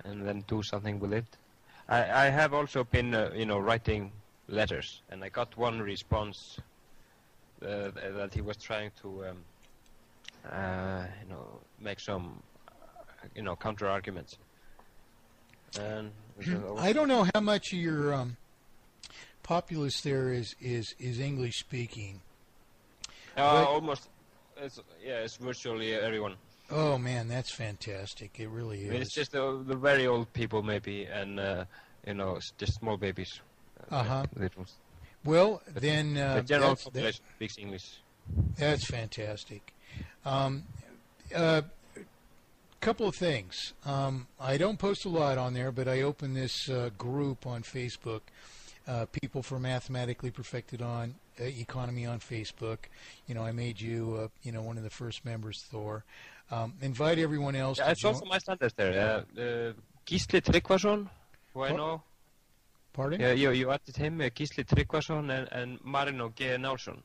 and then do something with it. I have also been, writing letters, and I got one response that he was trying to, make some, counter arguments. And I don't know how much of your populace there is English speaking. Almost. It's virtually everyone. Oh man, that's fantastic! It really is. It's just the very old people, maybe, and just small babies. Well, then the general population speaks English. That's fantastic. Couple of things. I don't post a lot on there, but I open this group on Facebook. People for Mathematically Perfected on Economy on Facebook. I made you, one of the first members, Thor. Invite everyone else to I saw some Icelanders there. Gísli Tryggvason, who I know. Pardon? Yeah, you added him, Gísli Tryggvason and Marino G. Nálsson.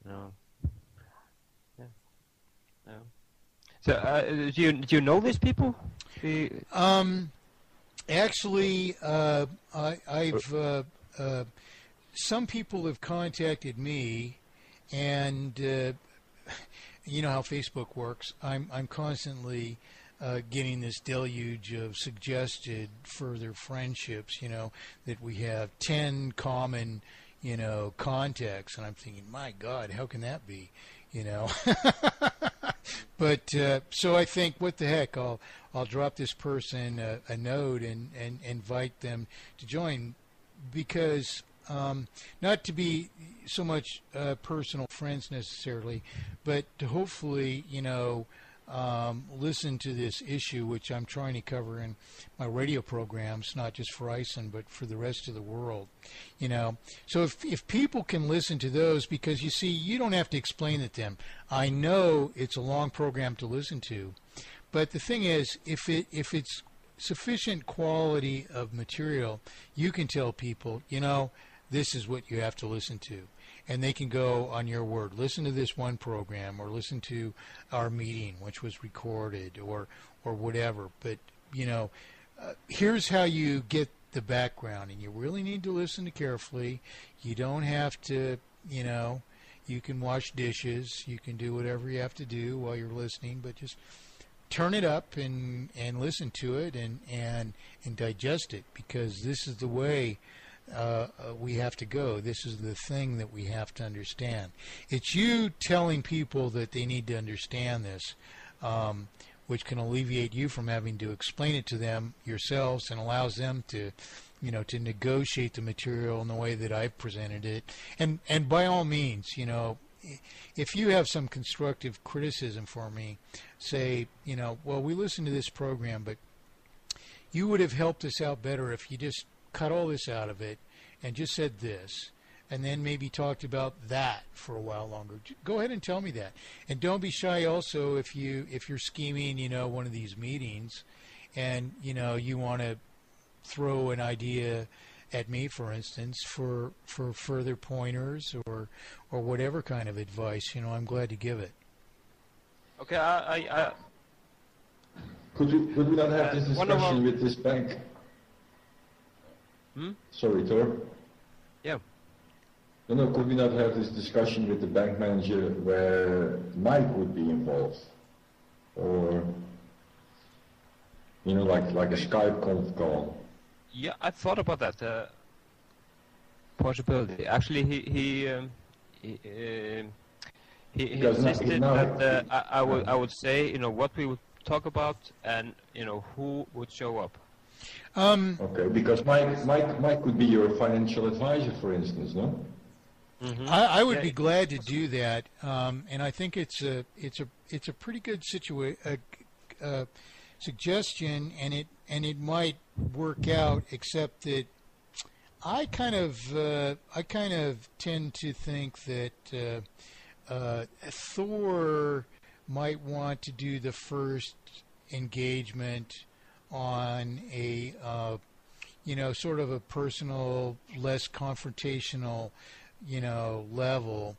No. Yeah. So, do you know these people? Actually, I've some people have contacted me, and you know how Facebook works. I'm constantly getting this deluge of suggested further friendships. That we have 10 common, contacts, and I'm thinking, my God, how can that be? But so I think, what the heck? I'll drop this person a note and invite them to join, because not to be so much personal friends necessarily, but to hopefully listen to this issue, which I'm trying to cover in my radio programs, not just for Iceland but for the rest of the world. So if people can listen to those, because you see, you don't have to explain it to them. I know it's a long program to listen to, but the thing is, if it's sufficient quality of material, you can tell people, this is what you have to listen to. And they can go on your word, listen to this one program, or listen to our meeting, which was recorded, or whatever. But, here's how you get the background, and you really need to listen to carefully. You don't have to, you can wash dishes, you can do whatever you have to do while you're listening, but just turn it up and listen to it and digest it, because this is the way we have to go. This is the thing that we have to understand. It's you telling people that they need to understand this, which can alleviate you from having to explain it to them yourselves, and allows them to, to negotiate the material in the way that I've presented it. And by all means, if you have some constructive criticism for me, say, well, we listened to this program, but you would have helped us out better if you just cut all this out of it and just said this, and then maybe talked about that for a while longer. Go ahead and tell me that. And don't be shy also if you're scheming, one of these meetings, and you want to throw an idea at me, for instance, for further pointers or whatever kind of advice. I'm glad to give it. Okay, I Could we not have this discussion with this bank? Sorry, Thor. Yeah. No, could we not have this discussion with the bank manager where Mike would be involved? Or, like a Skype conf call? Yeah, I thought about that possibility. Actually, he insisted that I would say, what we would talk about, and who would show up. Okay, because Mike could be your financial advisor, for instance, no? Mm-hmm. I would be glad to do that, and I think it's a pretty good suggestion, and it might work out. Except that I kind of tend to think that Thor might want to do the first engagement on a sort of a personal, less confrontational level,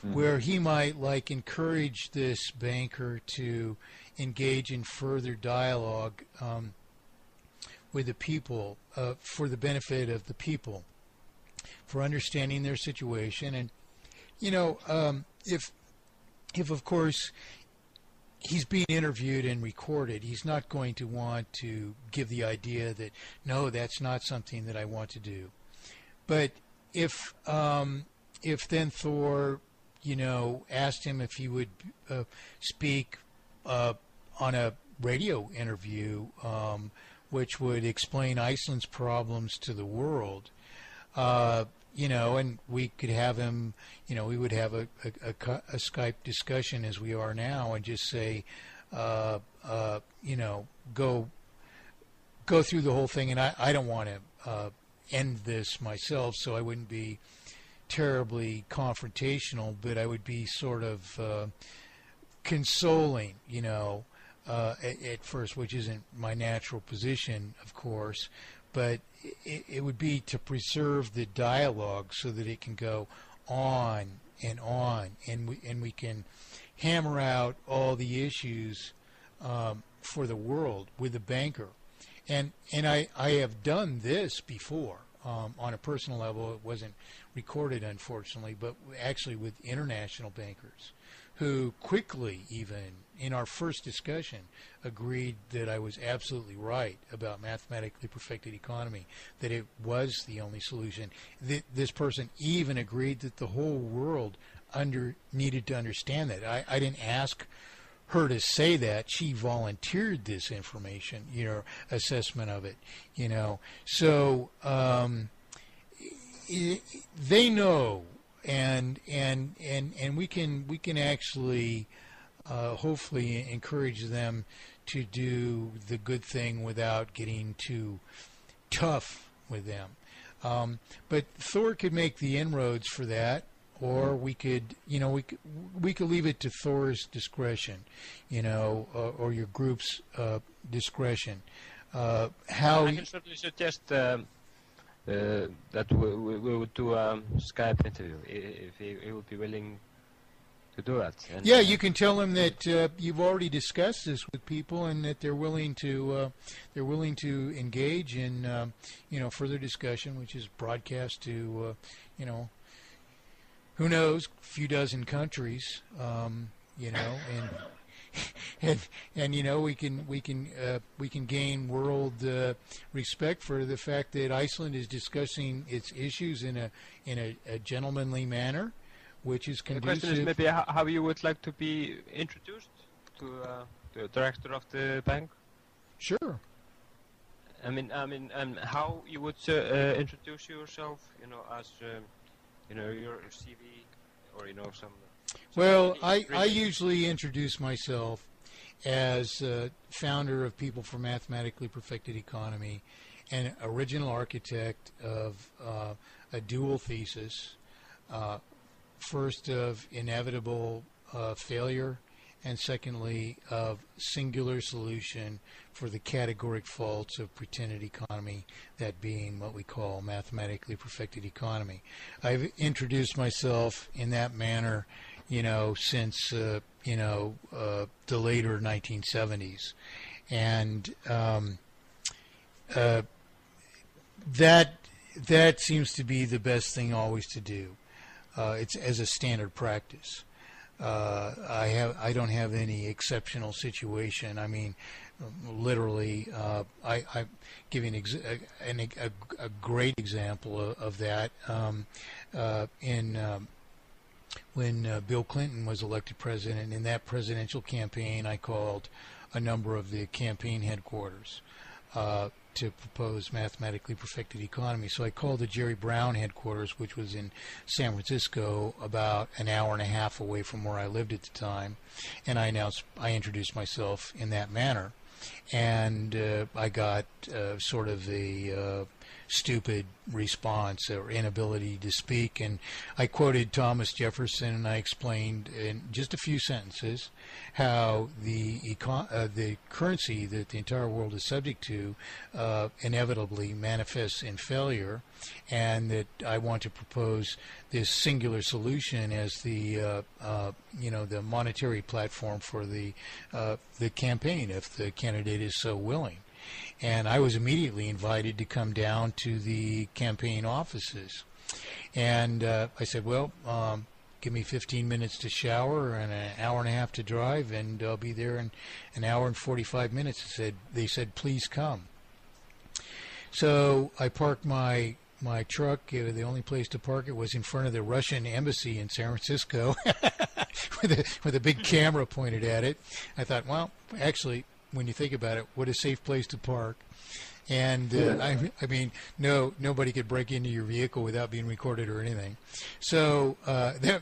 where he might encourage this banker to engage in further dialogue with the people for the benefit of the people, for understanding their situation. And if of course he's being interviewed and recorded, he's not going to want to give the idea that, no, that's not something that I want to do. But if then Thor, asked him if he would speak on a radio interview, which would explain Iceland's problems to the world, and we could have him, we would have a Skype discussion as we are now, and just say, go through the whole thing. And I don't want to end this myself, so I wouldn't be terribly confrontational, but I would be sort of consoling, at first, which isn't my natural position, of course, but it would be to preserve the dialogue so that it can go on, and we can hammer out all the issues for the world with the banker. And I have done this before on a personal level. It wasn't recorded, unfortunately, but actually with international bankers who quickly, even in our first discussion, agreed that I was absolutely right about mathematically perfected economy, that it was the only solution. This person even agreed that the whole world needed to understand that. I didn't ask her to say that. She volunteered this information, assessment of it, So they know, and we can actually hopefully encourage them to do the good thing without getting too tough with them. But Thor could make the inroads for that, or we could leave it to Thor's discretion, or your group's discretion. How I can certainly suggest that we would do a Skype interview if he would be willing to do that. And, yeah, you can tell him that you've already discussed this with people, and that they're willing to engage in further discussion, which is broadcast to who knows, a few dozen countries, and we can gain world respect for the fact that Iceland is discussing its issues in a gentlemanly manner, which is conducive. The question is maybe how you would like to be introduced to the director of the bank. Sure. I mean, how you would introduce yourself, as your CV, or some. Well, I usually introduce myself as founder of People for Mathematically Perfected Economy, and original architect of a dual thesis, first of inevitable failure, and secondly of singular solution for the categoric faults of pretended economy, that being what we call mathematically perfected economy. I've introduced myself in that manner, since the later 1970s, and that seems to be the best thing always to do. It's as a standard practice. I don't have any exceptional situation. I mean, literally, I give you a great example of that. When Bill Clinton was elected president, in that presidential campaign, I called a number of the campaign headquarters to propose mathematically perfected economy. So I called the Jerry Brown headquarters, which was in San Francisco, about an hour and a half away from where I lived at the time, and I introduced myself in that manner, and I got sort of the stupid response or inability to speak. And I quoted Thomas Jefferson, and I explained in just a few sentences how the currency that the entire world is subject to inevitably manifests in failure, and that I want to propose this singular solution as the the monetary platform for the campaign, if the candidate is so willing. And I was immediately invited to come down to the campaign offices. And I said, well, give me 15 minutes to shower and an hour and a half to drive, and I'll be there in an hour and 45 minutes. They said, please come. So I parked my truck. The only place to park it was in front of the Russian embassy in San Francisco with a big camera pointed at it. I thought, well, actually, when you think about it, what a safe place to park. And I mean, nobody could break into your vehicle without being recorded or anything. So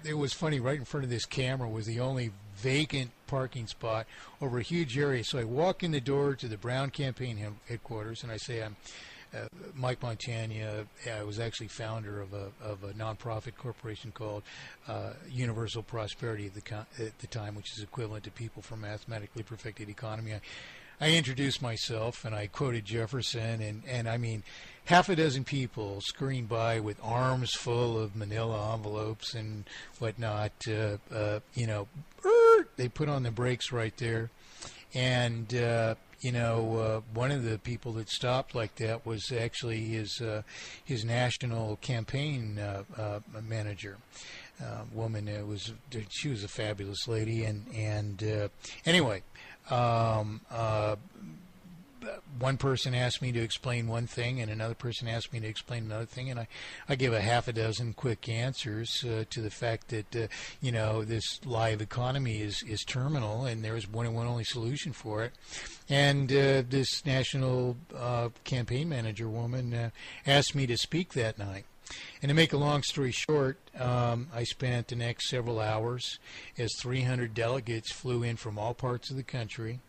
it was funny. Right in front of this camera was the only vacant parking spot over a huge area. So I walk in the door to the Brown campaign headquarters, and I say, I'm Mike Montagne. I was actually founder of a nonprofit corporation called Universal Prosperity at the time, which is equivalent to People for Mathematically Perfected Economy. I introduced myself, and I quoted Jefferson, and I mean, half a dozen people scurrying by with arms full of manila envelopes and whatnot. They put on the brakes right there, and one of the people that stopped like that was actually his national campaign manager, woman. She was a fabulous lady, and anyway. One person asked me to explain one thing, and another person asked me to explain another thing, and I gave a half a dozen quick answers to the fact that this live economy is terminal, and there is one and one only solution for it. And this national campaign manager woman asked me to speak that night. And to make a long story short, I spent the next several hours as 300 delegates flew in from all parts of the country,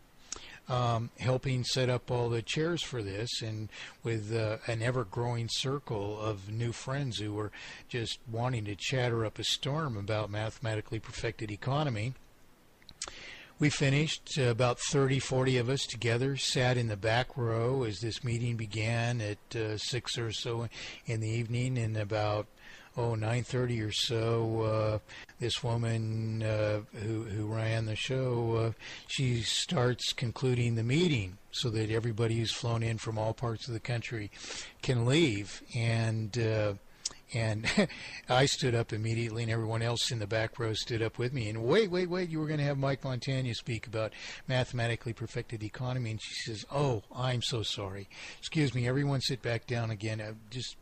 helping set up all the chairs for this, and with an ever-growing circle of new friends who were just wanting to chatter up a storm about mathematically perfected economy. We finished, about 30, 40 of us together, sat in the back row as this meeting began at 6 or so in the evening, and about 9:30 or so, this woman who ran the show, she starts concluding the meeting so that everybody who's flown in from all parts of the country can leave. And I stood up immediately, and everyone else in the back row stood up with me. And wait, you were going to have Mike Montagne speak about mathematically perfected economy. And she says, oh, I'm so sorry. Excuse me, everyone sit back down again.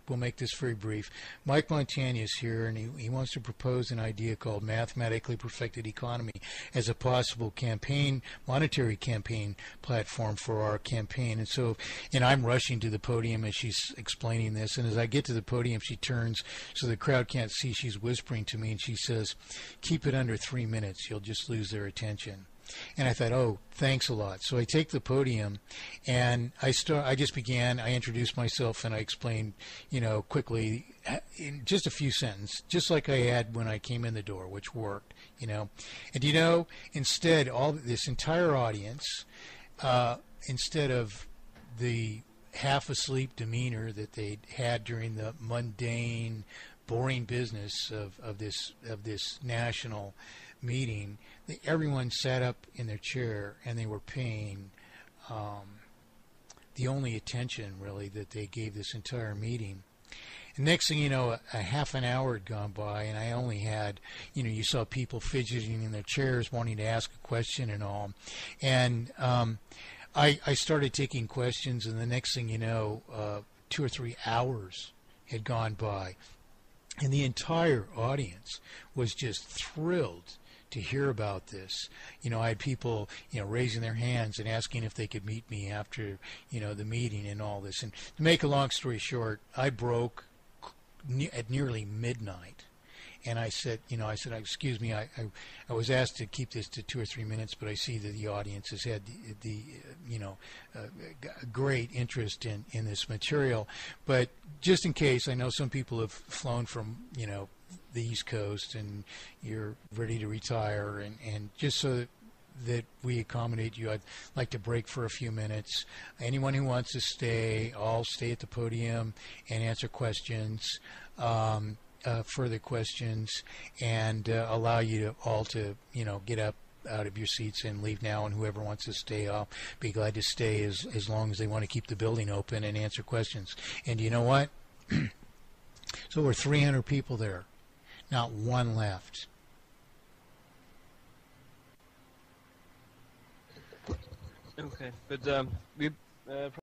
We'll make this very brief. Mike Montagne is here, and he wants to propose an idea called mathematically perfected economy as a possible monetary campaign platform for our campaign. And I'm rushing to the podium as she's explaining this. And as I get to the podium, she turns so the crowd can't see. She's whispering to me, and she says, keep it under 3 minutes. You'll just lose their attention. And I thought, oh, thanks a lot. So I take the podium, and I just began. I introduced myself, and I explained, quickly, in just a few sentences, just like I had when I came in the door, which worked, And instead, this entire audience, instead of the half-asleep demeanor that they'd had during the mundane, boring business of this national meeting, everyone sat up in their chair, and they were paying the only attention, really, that they gave this entire meeting. And next thing you know, a half an hour had gone by, and I only had, you saw people fidgeting in their chairs wanting to ask a question and all. And I started taking questions, and the next thing you know, 2 or 3 hours had gone by. And the entire audience was just thrilled to hear about this. I had people, raising their hands and asking if they could meet me after, the meeting and all this. And to make a long story short, I broke at nearly midnight. and I said, excuse me, I was asked to keep this to 2 or 3 minutes, but I see that the audience has had great interest in this material. But just in case, I know some people have flown from, the East Coast, and you're ready to retire, and just so that we accommodate you, I'd like to break for a few minutes. Anyone who wants to stay, I'll stay at the podium and answer questions, further questions, and allow you all to, get up out of your seats and leave now. And whoever wants to stay, I'll be glad to stay as long as they want to keep the building open and answer questions. And you know what? So we're 300 people there. Not one left. Okay, but we